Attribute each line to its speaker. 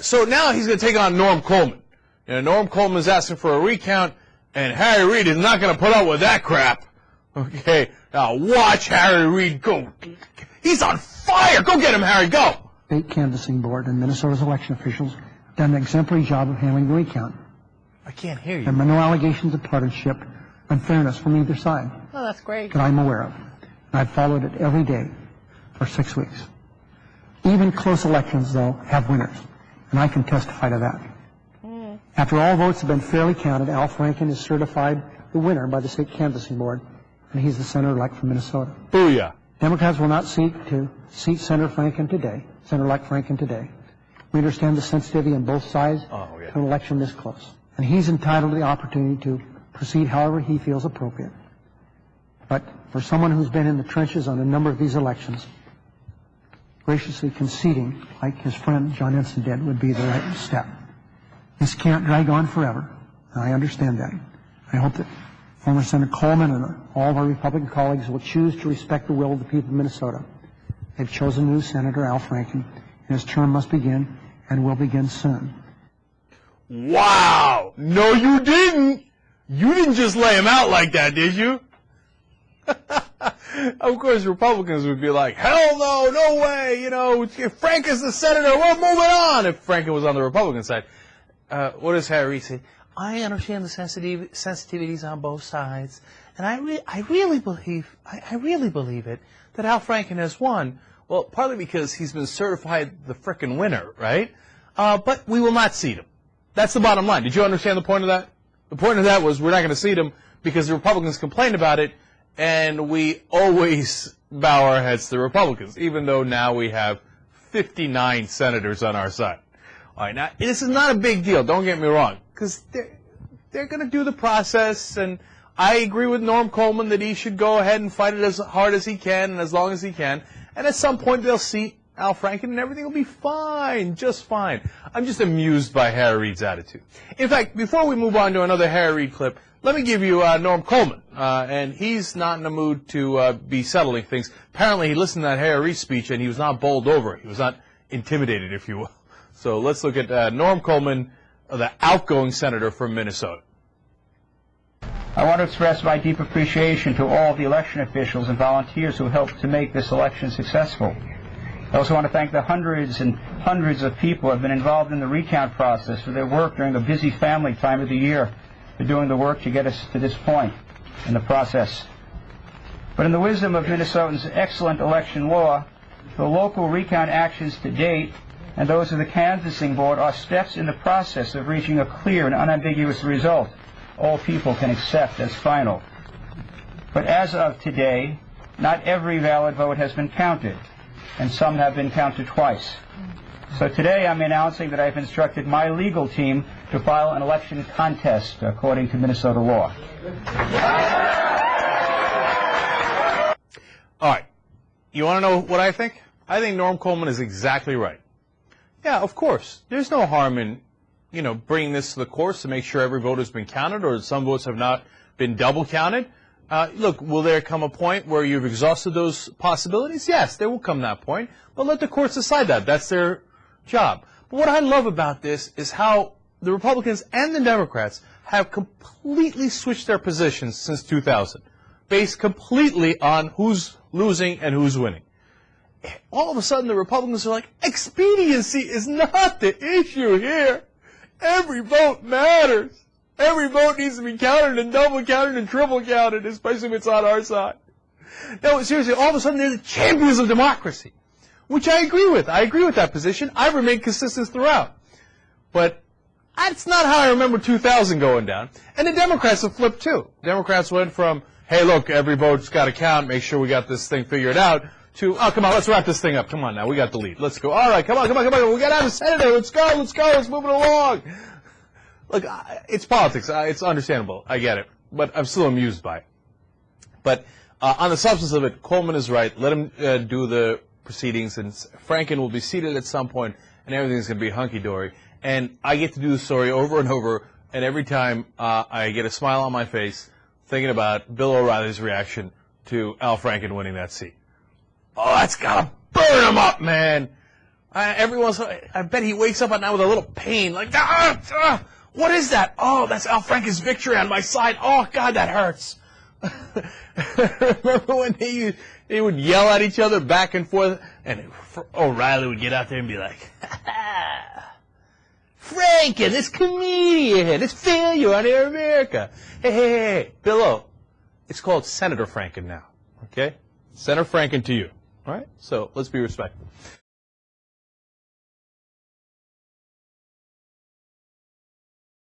Speaker 1: So now he's going to take on Norm Coleman. Norm Coleman is asking for a recount, and Harry Reid is not going to put up with that crap. Okay, now watch Harry Reid go. He's on fire. Go get him, Harry. Go.
Speaker 2: State canvassing board and Minnesota's election officials have done an exemplary job of handling the recount.
Speaker 1: I can't hear you.
Speaker 2: There are no allegations of partisanship, unfairness from either side.
Speaker 3: Oh, that's great.
Speaker 2: That I'm aware of. And I've followed it every day for 6 weeks. Even close elections, though, have winners, and I can testify to that. After all votes have been fairly counted, Al Franken is certified the winner by the state canvassing board, and he's the senator-elect from Minnesota.
Speaker 1: Booyah.
Speaker 2: Democrats will not seek to seat Senator-elect Franken today. We understand the sensitivity on both sides to an election this close, and he's entitled to the opportunity to proceed however he feels appropriate. But for someone who's been in the trenches on a number of these elections, graciously conceding, like his friend John Ensign did, would be the right step. This can't drag on forever. I understand that. I hope that former Senator Coleman and all of our Republican colleagues will choose to respect the will of the people of Minnesota. They've chosen a new Senator, Al Franken, and his term must begin and will begin soon.
Speaker 1: Wow! No, you didn't! You didn't just lay him out like that, did you? Of course, Republicans would be like, hell no, no way, if Frank is the senator, we're moving on, if Franken was on the Republican side. What does Harry say? I understand the sensitivities on both sides, and I really believe it, that Al Franken has won. Well, partly because he's been certified the frickin' winner, right? But we will not seat him. That's the bottom line. Did you understand the point of that? The point of that was we're not going to seat him because the Republicans complained about it, and we always bow our heads to the Republicans, even though now we have 59 senators on our side. All right, now, this is not a big deal, don't get me wrong, because they're going to do the process, and I agree with Norm Coleman that he should go ahead and fight it as hard as he can and as long as he can, and at some point they'll seat Al Franken and everything will be fine, just fine. I'm just amused by Harry Reid's attitude. In fact, before we move on to another Harry Reid clip, let me give you Norm Coleman, and he's not in the mood to be settling things. Apparently he listened to that Harry Reid speech and he was not bowled over. He was not intimidated, if you will. So let's look at Norm Coleman, the outgoing senator from Minnesota.
Speaker 4: I want to express my deep appreciation to all the election officials and volunteers who helped to make this election successful. I also want to thank the hundreds and hundreds of people who have been involved in the recount process for their work during the busy family time of the year, for doing the work to get us to this point in the process. But in the wisdom of Minnesotans' excellent election law, the local recount actions to date and those of the canvassing board are steps in the process of reaching a clear and unambiguous result all people can accept as final. But as of today, not every valid vote has been counted, and some have been counted twice. So today I'm announcing that I've instructed my legal team to file an election contest according to Minnesota law.
Speaker 1: All right. You want to know what I think? I think Norm Coleman is exactly right. Yeah, of course. There's no harm in, bringing this to the courts to make sure every vote has been counted or some votes have not been double counted. Look, will there come a point where you've exhausted those possibilities? Yes, there will come that point. But let the courts decide that. That's their job. But what I love about this is how the Republicans and the Democrats have completely switched their positions since 2000, based completely on who's losing and who's winning. All of a sudden, the Republicans are like, expediency is not the issue here. Every vote matters. Every vote needs to be counted and double counted and triple counted, especially if it's on our side. No, seriously, all of a sudden they're the champions of democracy, which I agree with. I agree with that position. I've remained consistent throughout. But that's not how I remember 2000 going down. And the Democrats have flipped too. Democrats went from, hey, look, every vote's got to count, make sure we got this thing figured out, to, oh, come on, let's wrap this thing up. Come on now, we got the lead. Let's go. All right, come on. We got to have a senator. Let's go, let's move it along. Look, it's politics. It's understandable. I get it. But I'm still amused by it. But on the substance of it, Coleman is right. Let him do the proceedings, and Franken will be seated at some point, and everything's going to be hunky-dory. And I get to do the story over and over, and every time I get a smile on my face thinking about Bill O'Reilly's reaction to Al Franken winning that seat. Oh, that's got to burn him up, man. Every once in a while, I bet he wakes up at night with a little pain, like, what is that? Oh, that's Al Franken's victory on my side. Oh, God, that hurts. Remember when they would yell at each other back and forth, and O'Reilly would get out there and be like, Franken, this comedian, this failure on Air America. Hey, Bill O, it's called Senator Franken now, okay? Senator Franken to you, all right? So let's be respectful.